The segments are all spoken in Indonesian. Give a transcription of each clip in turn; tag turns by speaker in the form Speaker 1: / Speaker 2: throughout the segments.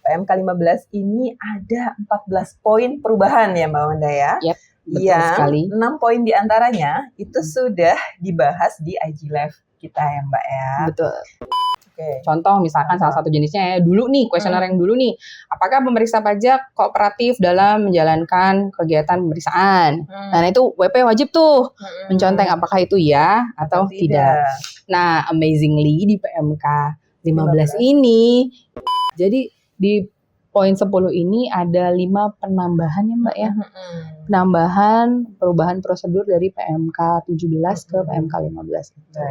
Speaker 1: PMK 15 ini ada 14 poin perubahan ya Mbak Wanda ya.
Speaker 2: Yep, betul sekali.
Speaker 1: 6 poin diantaranya itu sudah dibahas di IG Live kita ya Mbak ya.
Speaker 2: Betul.
Speaker 1: Oke.
Speaker 2: Contoh misalkan salah satu jenisnya ya, dulu nih, kuesioner yang dulu nih. Apakah pemeriksa pajak kooperatif dalam menjalankan kegiatan pemeriksaan? Nah itu WP wajib tuh menconteng apakah itu ya atau tidak. Nah amazingly di PMK 15 ini, jadi di poin 10 ini ada 5 penambahan ya Mbak ya. Penambahan perubahan prosedur dari PMK 17 ke PMK 15 itu.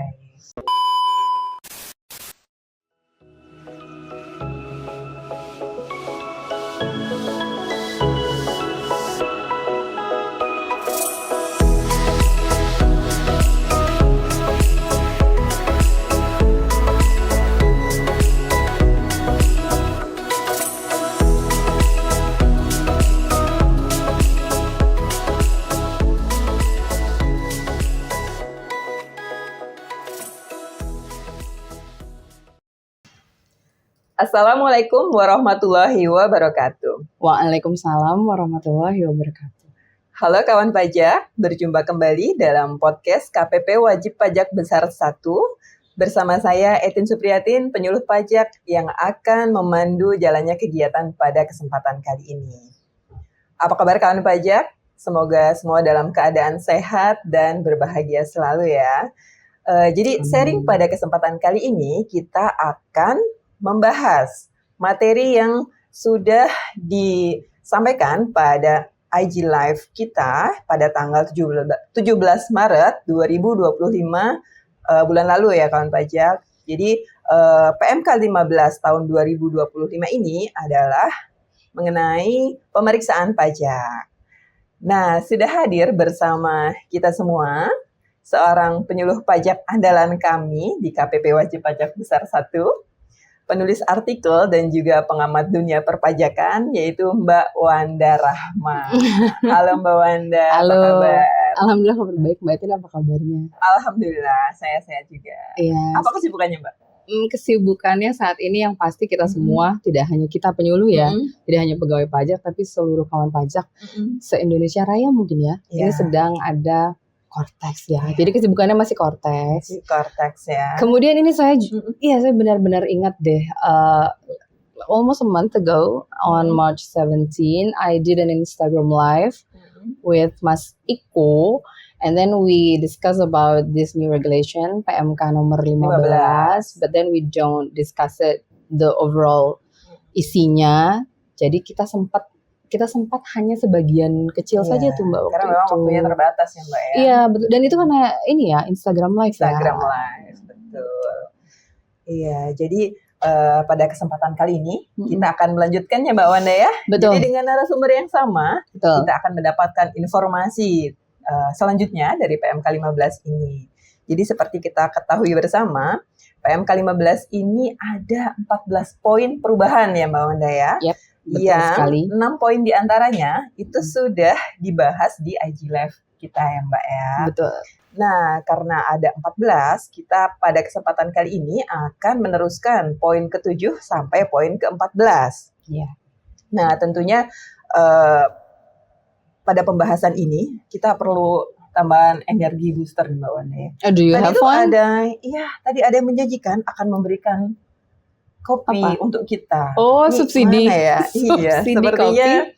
Speaker 1: Assalamualaikum warahmatullahi wabarakatuh.
Speaker 2: Waalaikumsalam warahmatullahi wabarakatuh.
Speaker 1: Halo kawan pajak, berjumpa kembali dalam podcast KPP Wajib Pajak Besar 1 bersama saya Etin Supriyatin, penyuluh pajak yang akan memandu jalannya kegiatan pada kesempatan kali ini. Apa kabar kawan pajak? Semoga semua dalam keadaan sehat dan berbahagia selalu ya. Jadi sharing pada kesempatan kali ini kita akan membahas materi yang sudah disampaikan pada IG Live kita pada tanggal 17 Maret 2025 bulan lalu ya kawan pajak. Jadi PMK 15 tahun 2025 ini adalah mengenai pemeriksaan pajak. Nah, sudah hadir bersama kita semua seorang penyuluh pajak andalan kami di KPP Wajib Pajak Besar 1, penulis artikel dan juga pengamat dunia perpajakan, yaitu Mbak Wanda Rahma. Halo Mbak Wanda,
Speaker 2: Halo.
Speaker 1: apa kabar?
Speaker 2: Alhamdulillah kabar baik, Mbak Etin apa kabarnya?
Speaker 1: Alhamdulillah, saya sehat juga.
Speaker 2: Iya.
Speaker 1: Apa kesibukannya Mbak?
Speaker 2: Kesibukannya saat ini yang pasti kita semua, tidak hanya kita penyuluh ya, tidak hanya pegawai pajak, tapi seluruh kawan pajak se-Indonesia Raya mungkin ya, ini sedang ada Cortex ya. Jadi kesibukannya masih Cortex.
Speaker 1: Cortex ya.
Speaker 2: Kemudian ini saya benar-benar ingat deh, almost a month ago on March 17, I did an Instagram live with Mas Iko, and then we discuss about this new regulation PMK nomor 15, but then we don't discuss it the overall isinya. Jadi kita sempat hanya sebagian kecil saja tuh Mbak waktu
Speaker 1: karena memang
Speaker 2: itu.
Speaker 1: Waktunya terbatas ya Mbak ya.
Speaker 2: Iya betul, dan itu karena ini ya Instagram live
Speaker 1: Live, betul. Iya, jadi pada kesempatan kali ini kita akan melanjutkannya Mbak Wanda ya.
Speaker 2: Betul.
Speaker 1: Jadi dengan narasumber yang sama, kita akan mendapatkan informasi selanjutnya dari PMK 15 ini. Jadi seperti kita ketahui bersama, PMK 15 ini ada 14 poin perubahan ya Mbak Wanda ya.
Speaker 2: Yep, betul sekali.
Speaker 1: 6 poin diantaranya itu sudah dibahas di IG Live kita ya Mbak ya.
Speaker 2: Betul.
Speaker 1: Nah, karena ada 14, kita pada kesempatan kali ini akan meneruskan poin ke-7 sampai poin ke-14.
Speaker 2: Iya.
Speaker 1: Nah, tentunya pada pembahasan ini kita perlu tambahan energi booster nih Mbak Wanda ya.
Speaker 2: Do you have one?
Speaker 1: Tadi ada yang menjanjikan akan memberikan kopi untuk kita.
Speaker 2: Oh, subsidi.
Speaker 1: Mana ya? Iya, sepertinya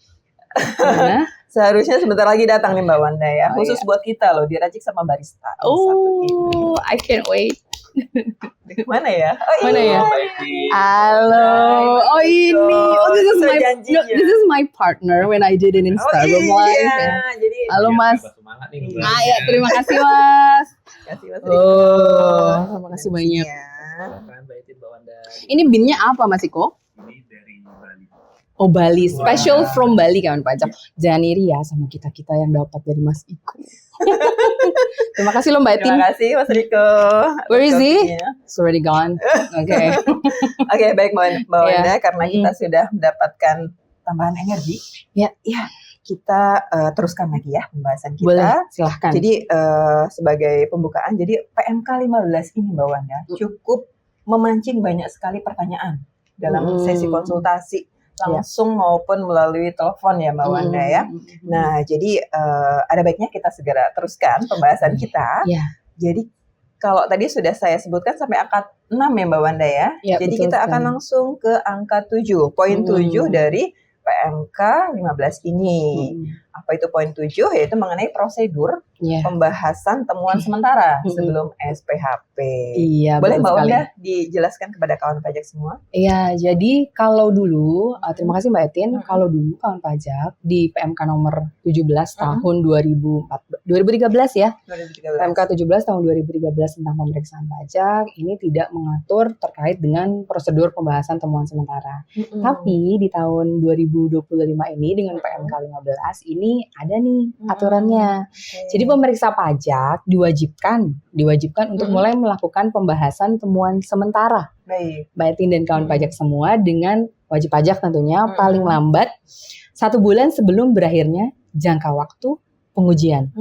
Speaker 1: seharusnya sebentar lagi datang nih Mbak Wanda ya. Khusus buat kita loh, diracik sama barista.
Speaker 2: Oh, I can't wait.
Speaker 1: Mana ya?
Speaker 2: Mana ya? Halo. Oh ini. This is my partner when I did an Instagram live.
Speaker 1: Ya. Jadi,
Speaker 2: halo Mas. Ya, terima kasih Mas. Terima kasih banyak. Ini binnya apa Mas Iko?
Speaker 3: Ini dari Bali.
Speaker 2: Oh Bali, special from Bali kawan pajak. Jangan iri ya sama kita-kita yang dapat dari Mas Iko. Terima kasih loh Mbak Etin.
Speaker 1: Terima kasih Mas Riko.
Speaker 2: Where is he? It's already gone. Oke.
Speaker 1: Oke, baik Mbak Wanda, karena kita sudah mendapatkan tambahan energi. Ya. Kita teruskan lagi ya pembahasan kita.
Speaker 2: Boleh, silahkan.
Speaker 1: Jadi sebagai pembukaan, jadi PMK 15 ini Mbak Wanda cukup memancing banyak sekali pertanyaan dalam sesi konsultasi langsung maupun melalui telepon ya Mbak Wanda ya. Nah, jadi ada baiknya kita segera teruskan pembahasan kita.
Speaker 2: Iya.
Speaker 1: Jadi kalau tadi sudah saya sebutkan sampai angka 6 ya Mbak Wanda ya.
Speaker 2: Ya,
Speaker 1: Jadi
Speaker 2: betul
Speaker 1: kita akan
Speaker 2: sekali.
Speaker 1: langsung ke angka 7, poin 7 dari PMK 15 ini. Apa itu poin 7? Yaitu mengenai prosedur pembahasan temuan sementara sebelum SPHP.
Speaker 2: Iya,
Speaker 1: boleh Mbak
Speaker 2: sekali.
Speaker 1: Wanda dijelaskan kepada kawan pajak semua?
Speaker 2: Iya, jadi kalau dulu, terima kasih Mbak Etin, kalau dulu kawan pajak di PMK nomor 17 tahun 2013 ya,
Speaker 1: 2013.
Speaker 2: PMK 17 tahun 2013 tentang pemeriksaan pajak, ini tidak mengatur terkait dengan prosedur pembahasan temuan sementara. Tapi di tahun 2025 ini dengan PMK 15 ini ada nih aturannya. Jadi pemeriksa pajak diwajibkan untuk mulai melakukan pembahasan temuan sementara.
Speaker 1: Baik.
Speaker 2: Mbak Etin dan kawan pajak semua dengan wajib pajak tentunya paling lambat 1 bulan sebelum berakhirnya jangka waktu pengujian.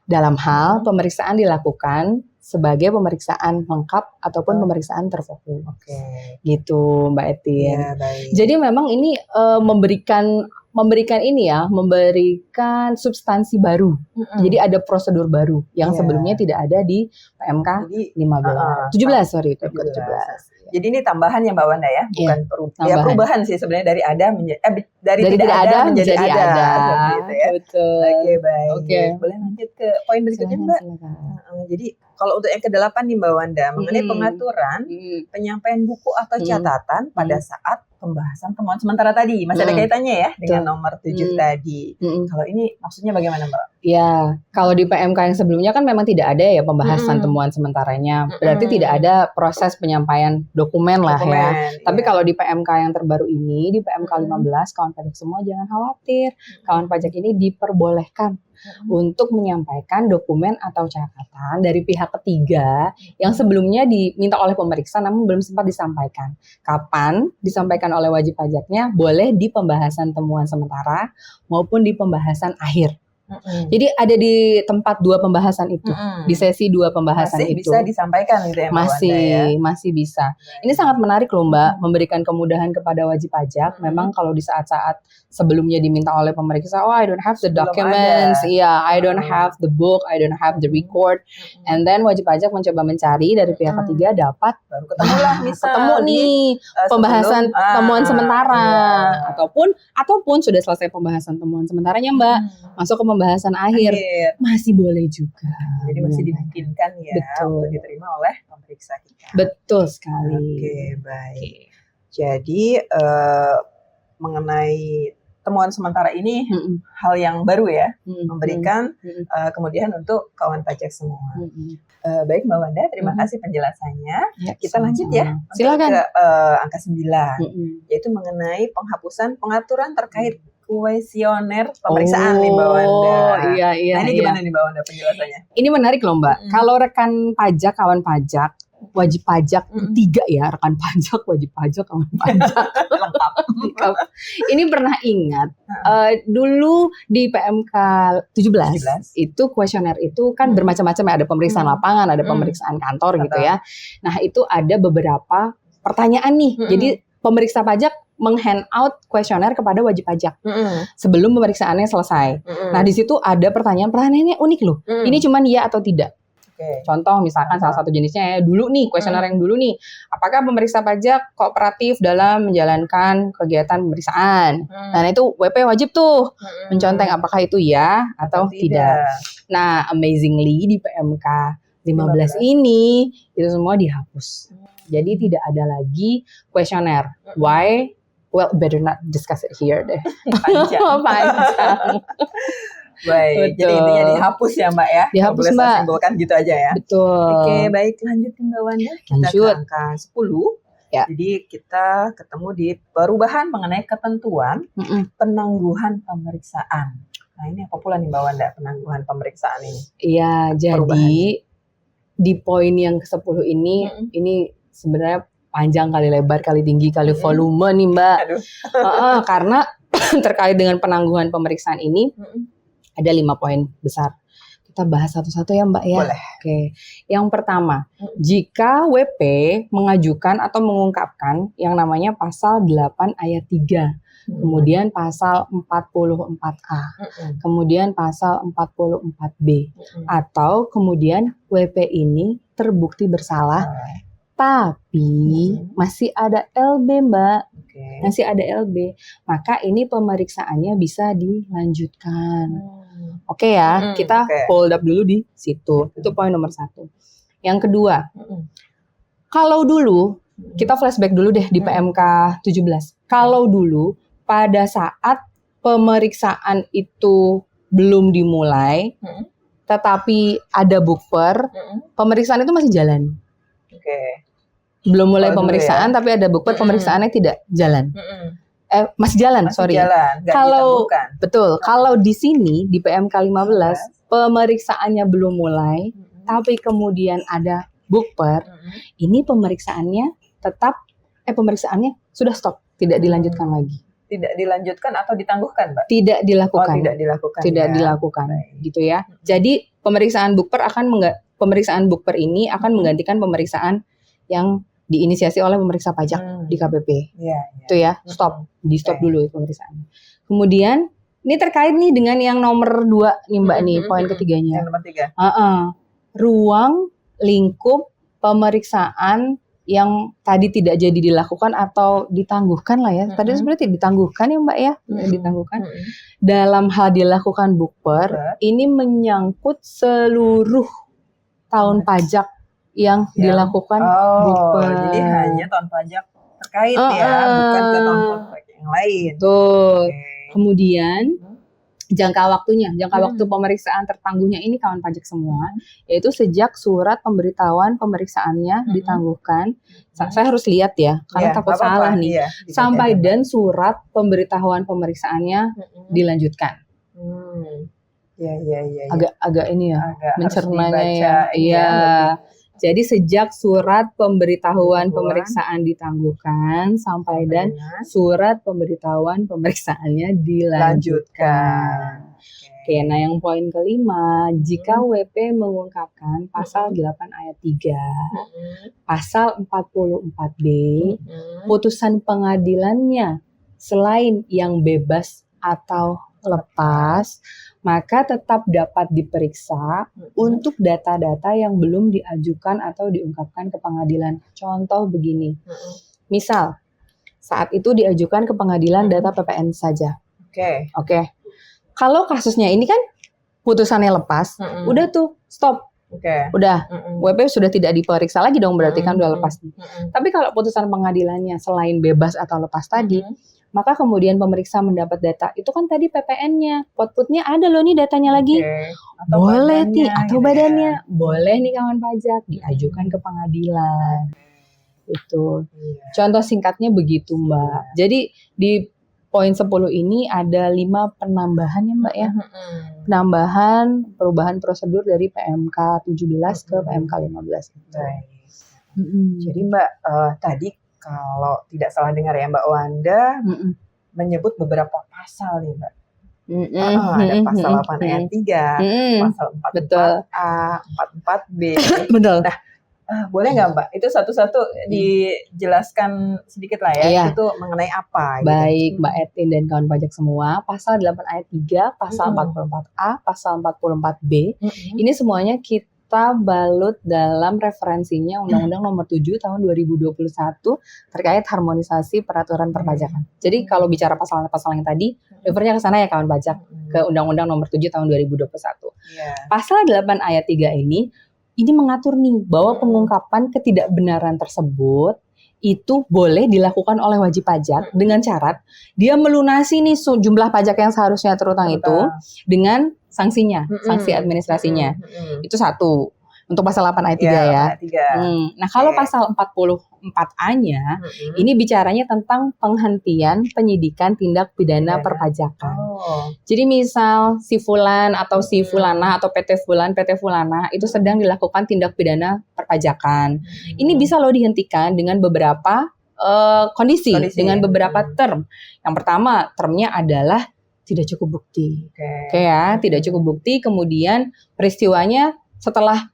Speaker 2: Dalam hal pemeriksaan dilakukan sebagai pemeriksaan lengkap ataupun pemeriksaan terfokus. Gitu Mbak Etin.
Speaker 1: Ya, baik.
Speaker 2: Jadi memang ini memberikan substansi baru. Jadi ada prosedur baru yang sebelumnya tidak ada di PMK 17.
Speaker 1: Jadi ini tambahan ya Mbak Wanda ya, bukan perubahan sih sebenarnya dari ada dari tidak ada menjadi ada. Seperti itu ya.
Speaker 2: Betul.
Speaker 1: Oke, baik. Boleh lanjut ke poin berikutnya Mbak? Jadi kalau untuk yang ke-8 nih Mbak Wanda, mengenai pengaturan penyampaian buku atau catatan pada saat pembahasan temuan sementara tadi. Masih ada kaitannya ya dengan nomor 7 tadi. Kalau ini maksudnya bagaimana Mbak?
Speaker 2: Ya, kalau di PMK yang sebelumnya kan memang tidak ada ya pembahasan temuan sementaranya. Berarti tidak ada proses penyampaian dokumen lah ya. Tapi kalau di PMK yang terbaru ini, di PMK 15, kawan pajak semua jangan khawatir. Kawan pajak ini diperbolehkan untuk menyampaikan dokumen atau catatan dari pihak ketiga yang sebelumnya diminta oleh pemeriksa namun belum sempat disampaikan. Kapan disampaikan oleh wajib pajaknya? Boleh di pembahasan temuan sementara maupun di pembahasan akhir. Jadi ada di tempat 2 pembahasan itu, di sesi 2 pembahasan itu.
Speaker 1: Masih bisa disampaikan gitu ya Mbak Wanda ya?
Speaker 2: Masih bisa. Ini sangat menarik loh Mbak, memberikan kemudahan kepada wajib pajak. Memang kalau di saat-saat sebelumnya diminta oleh pemeriksa, I don't have the documents, I don't have the book, I don't have the record. And then wajib pajak mencoba mencari dari pihak ketiga dapat
Speaker 1: baru ketemu lah
Speaker 2: ketemu nih pembahasan temuan sementara ataupun sudah selesai pembahasan temuan sementaranya Mbak, masuk ke pembahasan akhir masih boleh juga.
Speaker 1: Jadi masih dimungkinkan ya untuk diterima oleh pemeriksa kita.
Speaker 2: Betul sekali.
Speaker 1: Oke, baik. Jadi mengenai temuan sementara ini hal yang baru ya, memberikan kemudian untuk kawan pajak semua. Baik Mbak Wanda, terima kasih penjelasannya. Kita lanjut ya.
Speaker 2: Silakan.
Speaker 1: Ke angka 9, yaitu mengenai penghapusan pengaturan terkait kuesioner pemeriksaan nih Mbak Wanda.
Speaker 2: Iya.
Speaker 1: Nah ini gimana nih Mbak Wanda penjelasannya?
Speaker 2: Ini menarik loh Mbak. Kalau rekan pajak, kawan pajak, wajib pajak 3 ya, rekan pajak, wajib pajak, kawan pajak.
Speaker 1: Lengkap.
Speaker 2: Ini pernah ingat dulu di PMK 17 itu kuesioner itu kan bermacam-macam ya, ada pemeriksaan lapangan, ada pemeriksaan kantor gitu ya. Nah, itu ada beberapa pertanyaan nih. Jadi pemeriksa pajak meng-hand out kuesioner kepada wajib pajak sebelum pemeriksaannya selesai. Nah, di situ ada pertanyaannya unik loh. Ini cuman iya atau tidak. Contoh misalkan salah satu jenisnya ya dulu nih, kuesioner yang dulu nih, apakah pemeriksa pajak kooperatif dalam menjalankan kegiatan pemeriksaan? Nah itu WP wajib tuh menconteng apakah itu ya atau tidak. Nah amazingly di PMK 15 ini itu semua dihapus. Jadi tidak ada lagi kuesioner. Why? Well, better not discuss it here deh. Panjang.
Speaker 1: Baik, jadi intinya dihapus ya Mbak ya.
Speaker 2: Dihapus
Speaker 1: Mbak.
Speaker 2: Mbak.
Speaker 1: Simpulkan gitu aja ya.
Speaker 2: Betul.
Speaker 1: Oke, baik lanjut Mbak Wanda. Kita ke angka 10.
Speaker 2: Ya.
Speaker 1: Jadi kita ketemu di perubahan mengenai ketentuan penangguhan pemeriksaan. Nah ini apa pula nih Mbak Wanda penangguhan pemeriksaan ini?
Speaker 2: Iya, jadi di poin yang ke-10 ini sebenarnya panjang kali lebar kali tinggi kali volume nih Mbak. Karena terkait dengan penangguhan pemeriksaan ini ada 5 poin besar. Kita bahas satu-satu ya Mbak ya.
Speaker 1: Boleh.
Speaker 2: Oke. Yang pertama, jika WP mengajukan atau mengungkapkan yang namanya pasal 8 ayat 3, kemudian pasal 44A, kemudian pasal 44B, atau kemudian WP ini terbukti bersalah, tapi masih ada LB Mbak, masih ada LB, maka ini pemeriksaannya bisa dilanjutkan. Oke ya, kita hold up dulu di situ. Itu poin nomor 1. Yang kedua, kalau dulu, kita flashback dulu deh di PMK 17. Kalau dulu, pada saat pemeriksaan itu belum dimulai, tetapi ada bukper, pemeriksaan itu masih jalan. Belum mulai pemeriksaan, tapi ada bukper, pemeriksaannya tidak jalan. Masih jalan, Kalau betul, kalau di sini di PMK 15 pemeriksaannya belum mulai, tapi kemudian ada bukper, ini pemeriksaannya tetap pemeriksaannya sudah stop, tidak dilanjutkan lagi.
Speaker 1: Tidak dilanjutkan atau ditangguhkan, Mbak?
Speaker 2: Tidak dilakukan.
Speaker 1: Tidak dilakukan.
Speaker 2: Gitu ya. Jadi pemeriksaan bukper pemeriksaan bukper ini akan menggantikan pemeriksaan yang diinisiasi oleh pemeriksa pajak di KPP. Itu ya, di stop dulu pemeriksaannya. Kemudian ini terkait nih dengan yang nomor 2 nih Mbak nih, poin ketiganya.
Speaker 1: Yang nomor 3.
Speaker 2: Ruang lingkup pemeriksaan yang tadi tidak jadi dilakukan atau ditangguhkan lah ya. Tadi sebenarnya ditangguhkan ya Mbak ya, ditangguhkan. Dalam hal dilakukan bukper, ini menyangkut seluruh tahun pajak yang dilakukan bukper.
Speaker 1: Jadi hanya tahun pajak terkait ya, bukan ke tahun pajak yang lain.
Speaker 2: Betul. Kemudian jangka waktu pemeriksaan tertangguhnya ini kawan pajak semua, yaitu sejak surat pemberitahuan pemeriksaannya ditangguhkan. Saya harus lihat ya, karena takut salah nih. Sampai dan surat pemberitahuan pemeriksaannya dilanjutkan. Agak ini ya, mencernanya ya. Iya. Jadi sejak surat pemberitahuan pemeriksaan ditangguhkan sampai dan surat pemberitahuan pemeriksaannya dilanjutkan. Oke, nah yang poin kelima, jika WP mengungkapkan pasal 8 ayat 3, pasal 44B, putusan pengadilannya selain yang bebas atau lepas, maka tetap dapat diperiksa untuk data-data yang belum diajukan atau diungkapkan ke pengadilan. Contoh begini, misal saat itu diajukan ke pengadilan data PPN saja. Oke. Kalau kasusnya ini kan putusannya lepas, udah tuh stop. Udah, WP sudah tidak diperiksa lagi dong, berarti kan udah lepas. Tapi kalau putusan pengadilannya selain bebas atau lepas tadi, maka kemudian pemeriksa mendapat data, itu kan tadi PPN-nya, output-nya ada loh nih datanya lagi. Boleh nih, atau badannya. Boleh nih kawan pajak, diajukan ke pengadilan. Itu. Contoh singkatnya begitu Mbak. Jadi di poin 10 ini ada 5 penambahan ya Mbak ya. Penambahan perubahan prosedur dari PMK 17 ke PMK 15.
Speaker 1: Jadi Mbak, tadi kalau tidak salah dengar ya Mbak Wanda menyebut beberapa pasal nih Mbak. Ada pasal 8 ayat 3, pasal 44A, 44B.
Speaker 2: Betul.
Speaker 1: Nah, boleh nggak Mbak? Itu satu-satu dijelaskan sedikit lah ya. Itu mengenai apa?
Speaker 2: Baik Mbak Etin dan kawan pajak semua, pasal 8 ayat 3, pasal 44A, pasal 44B, ini semuanya kita balut dalam referensinya Undang-Undang Nomor 7 Tahun 2021 terkait harmonisasi peraturan perpajakan. Jadi kalau bicara pasal-pasal yang tadi, refernya ke sana ya kawan pajak, ke Undang-Undang Nomor 7 Tahun 2021. Pasal 8 ayat 3 ini mengatur nih bahwa pengungkapan ketidakbenaran tersebut itu boleh dilakukan oleh wajib pajak dengan syarat dia melunasi nih jumlah pajak yang seharusnya terutang itu dengan sanksinya, sanksi administrasinya. Itu satu. Untuk pasal 8 ayat 3 ya. Nah, kalau pasal 44A-nya ini bicaranya tentang penghentian penyidikan tindak pidana perpajakan. Jadi misal si fulan atau si fulana atau PT fulan, PT fulana itu sedang dilakukan tindak pidana perpajakan. Ini bisa loh dihentikan dengan beberapa kondisi, dengan beberapa term. Yang pertama, termnya adalah tidak cukup bukti.
Speaker 1: Oke.
Speaker 2: Oke ya, tidak cukup bukti. Kemudian peristiwanya setelah,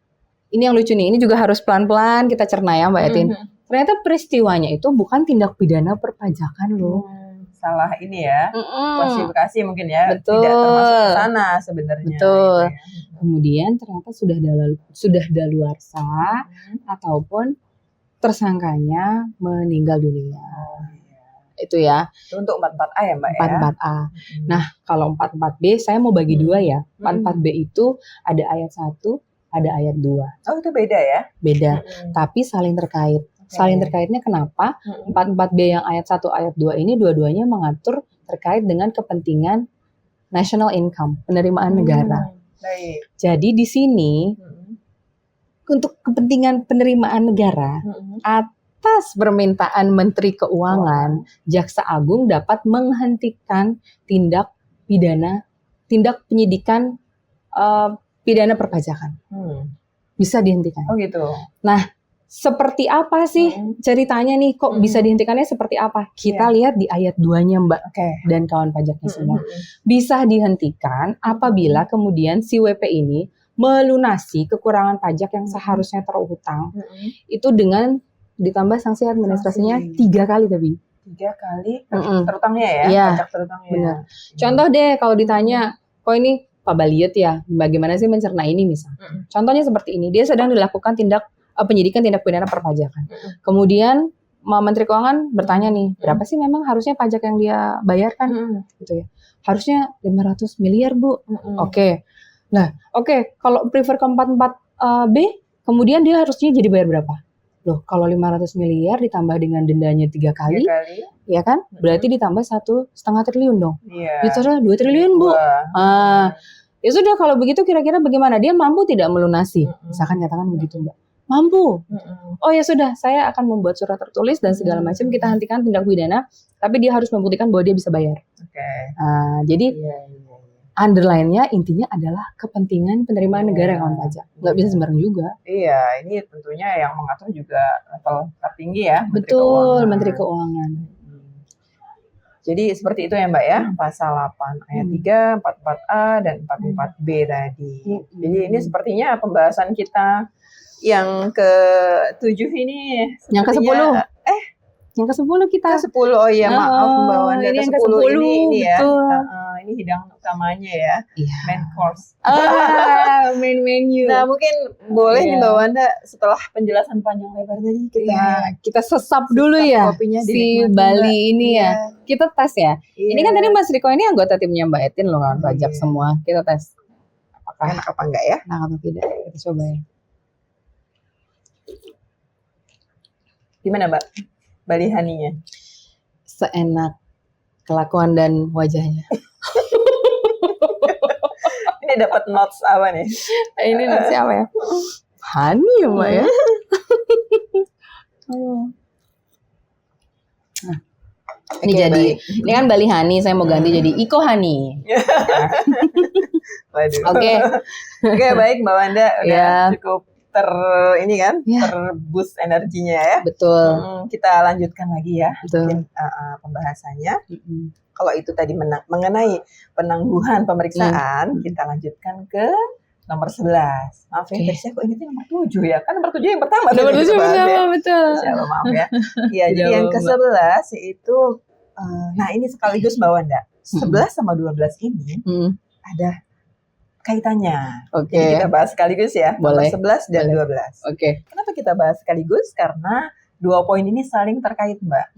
Speaker 2: ini yang lucu nih, ini juga harus pelan-pelan kita cerna ya Mbak Etin. Ternyata peristiwanya itu bukan tindak pidana perpajakan loh.
Speaker 1: Salah ini ya, klasifikasi mungkin ya,
Speaker 2: Betul.
Speaker 1: tidak termasuk ke sana sebenarnya.
Speaker 2: Betul.
Speaker 1: Gitu ya.
Speaker 2: Kemudian ternyata sudah daluarsa ataupun tersangkanya meninggal dunia. Itu ya.
Speaker 1: Itu untuk 44A ya Mbak
Speaker 2: 44A. Nah, kalau 44B saya mau bagi dua ya. 44B itu ada ayat 1, ada ayat 2.
Speaker 1: Oh itu beda ya?
Speaker 2: Beda, tapi saling terkait. Saling terkaitnya kenapa? 44B yang ayat 1, ayat 2 ini dua-duanya mengatur terkait dengan kepentingan national income, penerimaan negara.
Speaker 1: Baik.
Speaker 2: Jadi di sini untuk kepentingan penerimaan negara atas permintaan Menteri Keuangan, Jaksa Agung dapat menghentikan tindak penyidikan pidana perpajakan. Bisa dihentikan.
Speaker 1: Oh gitu.
Speaker 2: Nah, seperti apa sih ceritanya nih? Kok bisa dihentikannya seperti apa? Kita lihat di ayat 2-nya Mbak dan kawan pajaknya semua. Bisa dihentikan apabila kemudian si WP ini melunasi kekurangan pajak yang seharusnya terutang. Itu dengan ditambah sanksi administrasinya 3 kali tapi.
Speaker 1: 3 kali terutangnya ya?
Speaker 2: Iya,
Speaker 1: pajak terutangnya.
Speaker 2: Benar. Contoh deh kalau ditanya, kok ini Pak Baliet ya, bagaimana sih mencerna ini misal? Contohnya seperti ini, dia sedang dilakukan penyidikan tindak pidana perpajakan. Kemudian Menteri Keuangan bertanya nih, berapa sih memang harusnya pajak yang dia bayarkan? Gitu ya. Harusnya 500 miliar, Bu. Oke. Nah, kalau prefer ke 44B, kemudian dia harusnya jadi bayar berapa? Loh, kalau 500 miliar ditambah dengan dendanya 3 kali, ya kan? Berarti ditambah 1,5 triliun dong.
Speaker 1: Iya.
Speaker 2: Itu adalah 2 triliun, Bu. Ya sudah, kalau begitu kira-kira bagaimana? Dia mampu tidak melunasi? Misalkan katakan begitu, Mbak. Mampu. Oh ya sudah, saya akan membuat surat tertulis dan segala macam, kita hentikan tindak pidana, tapi dia harus membuktikan bahwa dia bisa bayar. Jadi underline-nya intinya adalah kepentingan penerimaan negara kawan pajak. Nggak bisa sembarang juga.
Speaker 1: Iya, ini tentunya yang mengatur juga level tertinggi ya.
Speaker 2: Betul, Menteri Keuangan.
Speaker 1: Jadi seperti itu ya Mbak ya, pasal 8 ayat 3, 44A dan 44B tadi. Jadi ini sepertinya pembahasan kita yang ke-7 ini.
Speaker 2: Yang ke-10. Yang ke-10 kita.
Speaker 1: Ke-10, oh iya maaf Mbak Wanda.
Speaker 2: Ini yang
Speaker 1: ke-10 ini ya.
Speaker 2: Betul.
Speaker 1: Ini hidangan utamanya ya, main course.
Speaker 2: Main menu.
Speaker 1: Nah mungkin boleh nih Mbak Wanda setelah penjelasan panjang lebar tadi
Speaker 2: kita sesap dulu ya si Bali ini ya. Kita tes ya. Ini kan tadi Mas Riko ini anggota timnya Mbak Etin loh kawan pajak semua. Kita tes apakah
Speaker 1: enak apa enggak ya?
Speaker 2: Enak atau tidak. Kita coba ya.
Speaker 1: Gimana Mbak Bali Haninya?
Speaker 2: Seenak kelakuan dan wajahnya.
Speaker 1: Ini dapat notes apa nih?
Speaker 2: Ini notes apa ya? Hani ya Mbak ya. Nah, ini jadi, ini kan Bali Hani, saya mau ganti jadi Iko Hani. Oke,
Speaker 1: baik Mbak Wanda, udah cukup terboost energinya ya.
Speaker 2: Betul.
Speaker 1: Kita lanjutkan lagi ya.
Speaker 2: Betul.
Speaker 1: Pembahasannya. Kalau itu tadi mengenai penangguhan pemeriksaan, kita lanjutkan ke nomor 11. Maaf ya, saya kok ingatnya nomor 7 ya. Kan nomor 7 yang pertama.
Speaker 2: Nomor 7 pertama, betul.
Speaker 1: Maaf ya. Iya, jadi yang ke-11 yaitu, nah ini sekaligus Mbak Wanda. 11 sama 12 ini ada kaitannya. Jadi kita bahas sekaligus ya.
Speaker 2: Boleh.
Speaker 1: Nomor 11 dan 12. Kenapa kita bahas sekaligus? Karena 2 poin ini saling terkait, Mbak.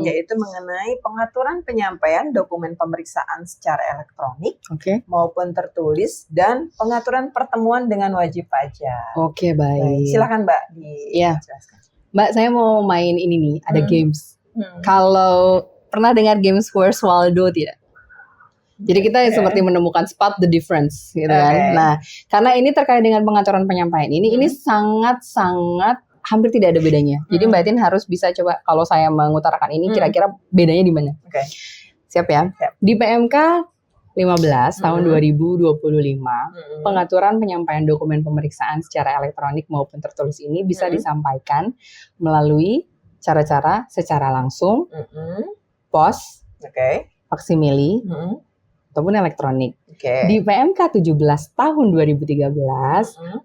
Speaker 1: Yaitu mengenai pengaturan penyampaian dokumen pemeriksaan secara elektronik maupun tertulis dan pengaturan pertemuan dengan wajib pajak.
Speaker 2: Baik.
Speaker 1: Silakan Mbak dijelaskan.
Speaker 2: Mbak, saya mau main ini nih, ada games. Kalau pernah dengar games Where's Waldo tidak? Jadi kita seperti menemukan spot the difference gitu kan. Nah, karena ini terkait dengan pengaturan penyampaian ini sangat-sangat hampir tidak ada bedanya. Jadi Mbak Tin harus bisa coba kalau saya mengutarakan ini kira-kira bedanya di mana. Siap ya? Di PMK 15 tahun 2025, pengaturan penyampaian dokumen pemeriksaan secara elektronik maupun tertulis ini bisa disampaikan melalui cara-cara secara langsung, pos, faksimili, ataupun elektronik.
Speaker 1: Oke.
Speaker 2: Di PMK 17 tahun 2013,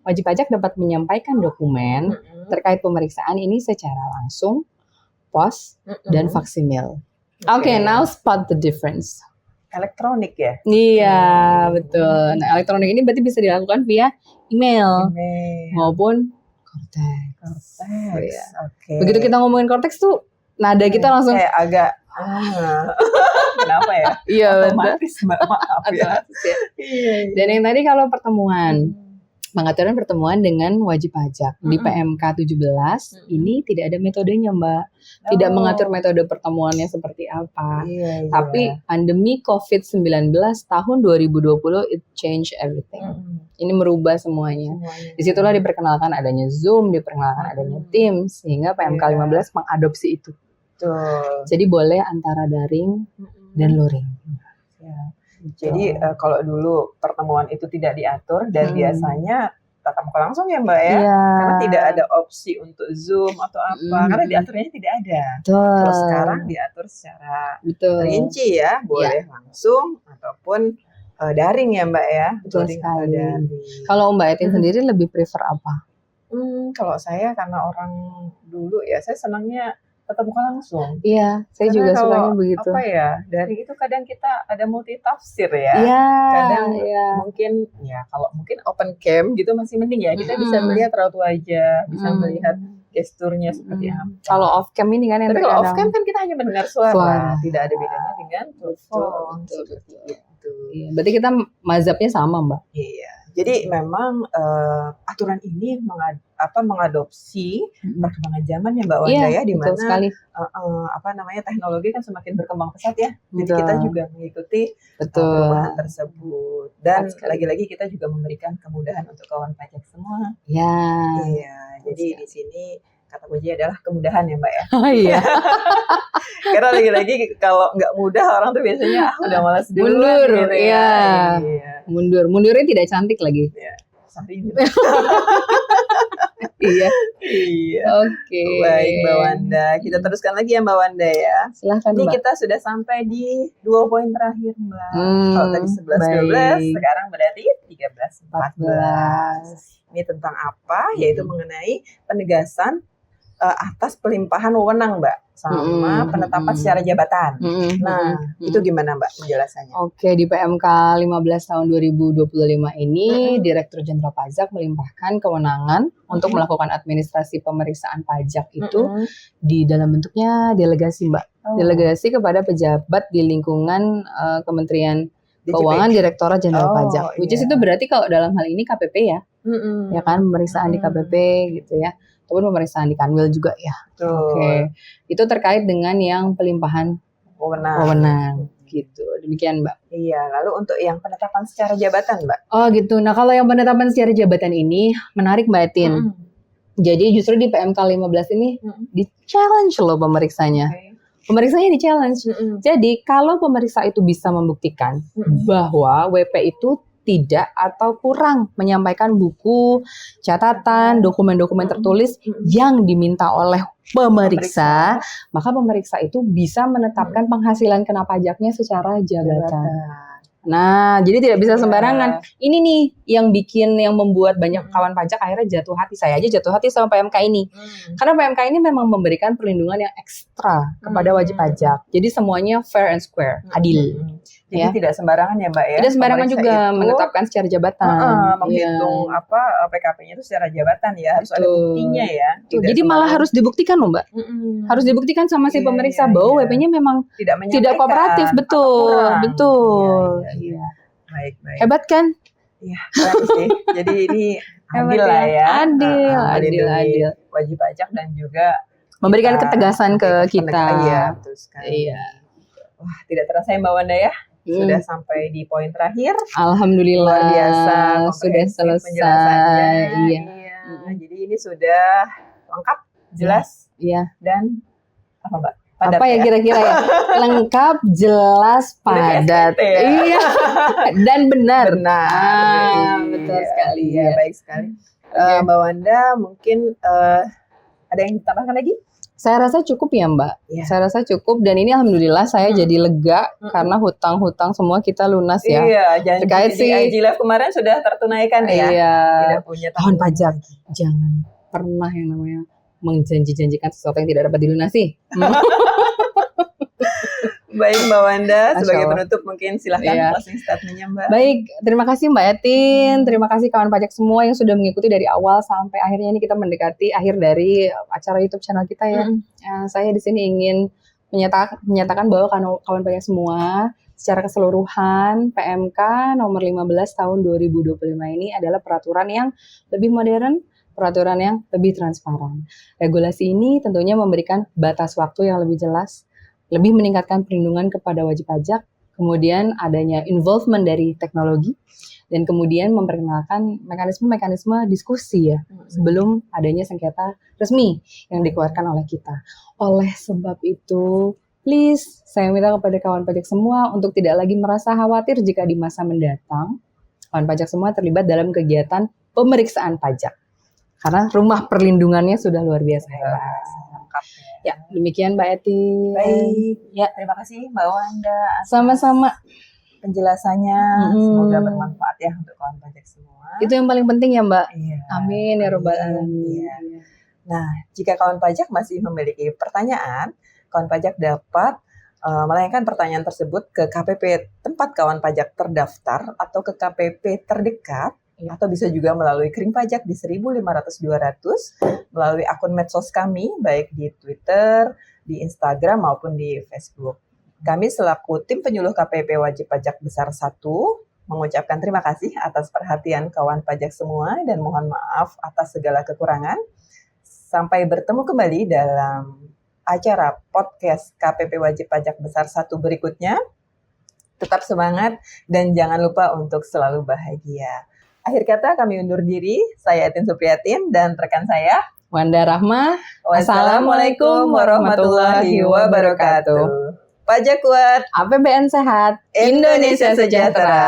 Speaker 2: wajib pajak dapat menyampaikan dokumen terkait pemeriksaan ini secara langsung, pos, dan faksimil. Oke, now spot the difference.
Speaker 1: Elektronik ya?
Speaker 2: Iya, betul. Nah, elektronik ini berarti bisa dilakukan via email. Maupun Cortex. Iya.
Speaker 1: Oke.
Speaker 2: Begitu kita ngomongin Cortex tuh, nada kita langsung
Speaker 1: kayak agak kenapa ya?
Speaker 2: iya,
Speaker 1: Otomatis Mbak, maaf ya. Iya.
Speaker 2: Dan yang tadi kalau pertemuan, pengaturan pertemuan dengan wajib pajak di PMK 17 ini tidak ada metodenya, Mbak. Tidak mengatur metode pertemuannya seperti apa. Tapi pandemi COVID-19 tahun 2020 it change everything. Ini merubah semuanya. Disitulah diperkenalkan adanya Zoom, diperkenalkan adanya Teams, sehingga PMK 15 mengadopsi itu. Jadi boleh antara daring dan luring.
Speaker 1: Jadi kalau dulu pertemuan itu tidak diatur dan biasanya tatap muka langsung ya Mbak ya, karena tidak ada opsi untuk Zoom atau apa, karena diaturnya tidak ada. Terus sekarang diatur secara rinci ya, boleh langsung ataupun daring ya Mbak ya.
Speaker 2: Betul sekali. Kalau Mbak Etin sendiri lebih prefer apa?
Speaker 1: Kalau saya karena orang dulu ya, saya senangnya tatap muka langsung.
Speaker 2: Iya, saya juga sukanya begitu.
Speaker 1: Apa ya, dari itu kadang kita ada multi tafsir ya. Kadang mungkin ya kalau mungkin open cam gitu masih mending ya. Kita bisa melihat raut wajah, bisa melihat gesturnya seperti apa.
Speaker 2: Kalau off cam ini kan yang
Speaker 1: tapi kalau off cam kan kita hanya mendengar suara. Tidak ada bedanya dengan telepon.
Speaker 2: Iya, berarti kita mazhabnya sama, Mbak.
Speaker 1: Iya. Jadi memang aturan ini mengadopsi perkembangan zaman ya Mbak Wanda ya, di mana teknologi kan semakin berkembang pesat ya. Jadi kita juga mengikuti perubahan tersebut. Dan lagi-lagi kita juga memberikan kemudahan untuk kawan pajak semua. Iya. Jadi di sini kata kunci adalah kemudahan ya Mbak ya.
Speaker 2: Iya.
Speaker 1: Karena lagi-lagi kalau nggak mudah orang tuh biasanya udah malas duluan.
Speaker 2: Mundur,
Speaker 1: gitu ya. Iya.
Speaker 2: Mundurnya tidak cantik lagi.
Speaker 1: Iya. Sorry.
Speaker 2: Iya.
Speaker 1: Oke. Baik Mbak Wanda, kita teruskan lagi ya Mbak Wanda ya.
Speaker 2: Silahkan
Speaker 1: Ini
Speaker 2: Mbak.
Speaker 1: kita sudah sampai di 2 poin terakhir Mbak. Kalau tadi 11-12, sekarang berarti 13-14. Ini tentang apa? Yaitu mengenai penegasan atas pelimpahan wewenang Mbak, sama penetapan secara jabatan. Itu gimana Mbak penjelasannya?
Speaker 2: Oke, di PMK 15 tahun 2025 ini Direktur Jenderal Pajak melimpahkan kewenangan untuk melakukan administrasi pemeriksaan pajak itu di dalam bentuknya delegasi Mbak. Delegasi kepada pejabat di lingkungan Kementerian Keuangan Direktorat Jenderal Pajak. Which is itu berarti kalau dalam hal ini KPP ya. Ya kan, pemeriksaan di KPP gitu ya. Ataupun pemeriksaan di Kanwil juga ya. Oke. Itu terkait dengan yang pelimpahan wewenang gitu. Demikian Mbak.
Speaker 1: Iya, lalu untuk yang penetapan secara jabatan Mbak.
Speaker 2: Oh gitu. Nah, kalau yang penetapan secara jabatan ini menarik Mbak Etin. Jadi justru di PMK 15 ini di-challenge loh pemeriksanya. Pemeriksanya di-challenge. Jadi kalau pemeriksa itu bisa membuktikan bahwa WP itu tidak atau kurang menyampaikan buku, catatan, dokumen-dokumen tertulis yang diminta oleh pemeriksa, maka pemeriksa itu bisa menetapkan penghasilan kena pajaknya secara jabatan. Nah, jadi tidak bisa sembarangan. Ini nih yang membuat banyak kawan pajak akhirnya jatuh hati. Saya aja jatuh hati sama PMK ini. Karena PMK ini memang memberikan perlindungan yang ekstra kepada wajib pajak. Jadi semuanya fair and square, adil.
Speaker 1: Jadi tidak sembarangan ya Mbak ya.
Speaker 2: Tidak sembarangan juga menetapkan secara jabatan.
Speaker 1: Menghitung PKP-nya itu secara jabatan ya, harus ada buktinya ya.
Speaker 2: Jadi malah harus dibuktikan loh Mbak. Harus dibuktikan sama si pemeriksa bahwa WP-nya memang tidak kooperatif, betul.
Speaker 1: Iya. Baik.
Speaker 2: Hebat kan?
Speaker 1: Iya, keren sih. Jadi ini adil lah ya.
Speaker 2: Adil.
Speaker 1: Wajib pajak dan juga
Speaker 2: memberikan ketegasan ke kita.
Speaker 1: Iya, betul sekali.
Speaker 2: Iya.
Speaker 1: Wah, tidak terasa ya Mbak Wanda ya. Sudah sampai di poin terakhir.
Speaker 2: Alhamdulillah.
Speaker 1: Luar biasa.
Speaker 2: Sudah selesai.
Speaker 1: Iya. Jadi ini sudah lengkap, jelas, dan apa Mbak? Padat
Speaker 2: apa ya kira-kira ya? Lengkap, jelas, padat. Iya. Dan benar. Betul sekali.
Speaker 1: Iya, baik sekali. Mbak Wanda, mungkin ada yang ditambahkan lagi?
Speaker 2: Saya rasa cukup ya Mbak.
Speaker 1: Iya.
Speaker 2: Saya rasa cukup dan ini alhamdulillah saya jadi lega karena hutang-hutang semua kita lunas ya.
Speaker 1: Iya, janji
Speaker 2: Terkait
Speaker 1: di
Speaker 2: sih-
Speaker 1: IG Live kemarin sudah tertunaikan ya.
Speaker 2: Iya.
Speaker 1: Tidak punya
Speaker 2: Kawan
Speaker 1: tanggungan
Speaker 2: pajak,
Speaker 1: lagi.
Speaker 2: jangan pernah yang namanya menjanji-janjikan sesuatu yang tidak dapat dilunasi.
Speaker 1: Baik Mbak Wanda,
Speaker 2: Masya
Speaker 1: sebagai
Speaker 2: Allah.
Speaker 1: penutup mungkin silahkan
Speaker 2: Iya.
Speaker 1: closing statement-nya Mbak.
Speaker 2: Baik, terima kasih Mbak Etin, terima kasih kawan pajak semua yang sudah mengikuti dari awal sampai akhirnya ini kita mendekati akhir dari acara YouTube channel kita ya. Saya di sini ingin menyatakan bahwa kawan pajak semua secara keseluruhan PMK nomor 15 tahun 2025 ini adalah peraturan yang lebih modern, peraturan yang lebih transparan. Regulasi ini tentunya memberikan batas waktu yang lebih jelas, lebih meningkatkan perlindungan kepada wajib pajak, kemudian adanya involvement dari teknologi, dan kemudian memperkenalkan mekanisme-mekanisme diskusi ya, sebelum adanya sengketa resmi yang dikeluarkan oleh kita. Oleh sebab itu, please, saya minta kepada kawan pajak semua untuk tidak lagi merasa khawatir jika di masa mendatang, kawan pajak semua terlibat dalam kegiatan pemeriksaan pajak. Karena rumah perlindungannya sudah luar biasa hebat.
Speaker 1: Lengkap
Speaker 2: Ya, demikian Mbak Eti.
Speaker 1: Baik,
Speaker 2: Ya,
Speaker 1: terima kasih Mbak Wanda atas
Speaker 2: sama-sama.
Speaker 1: penjelasannya.
Speaker 2: Mm-mm.
Speaker 1: Semoga bermanfaat ya untuk kawan pajak semua.
Speaker 2: Itu yang paling penting ya Mbak.
Speaker 1: Iya.
Speaker 2: Amin ya robbal alamin.
Speaker 1: Iya. Nah, jika kawan pajak masih memiliki pertanyaan, kawan pajak dapat melayangkan pertanyaan tersebut ke KPP tempat kawan pajak terdaftar atau ke KPP terdekat, atau bisa juga melalui kering pajak di 1.500-200 melalui akun medsos kami, baik di Twitter, di Instagram maupun di Facebook. Kami selaku tim penyuluh KPP Wajib Pajak Besar 1 mengucapkan terima kasih atas perhatian kawan pajak semua dan mohon maaf atas segala kekurangan. Sampai bertemu kembali dalam acara podcast KPP Wajib Pajak Besar 1 berikutnya. Tetap semangat dan jangan lupa untuk selalu bahagia. Akhir kata kami undur diri, saya Etin Supriyatin dan rekan saya
Speaker 2: Wanda Rahma.
Speaker 1: Wassalamualaikum warahmatullahi wabarakatuh. Pajak kuat,
Speaker 2: APBN sehat,
Speaker 1: Indonesia sejahtera.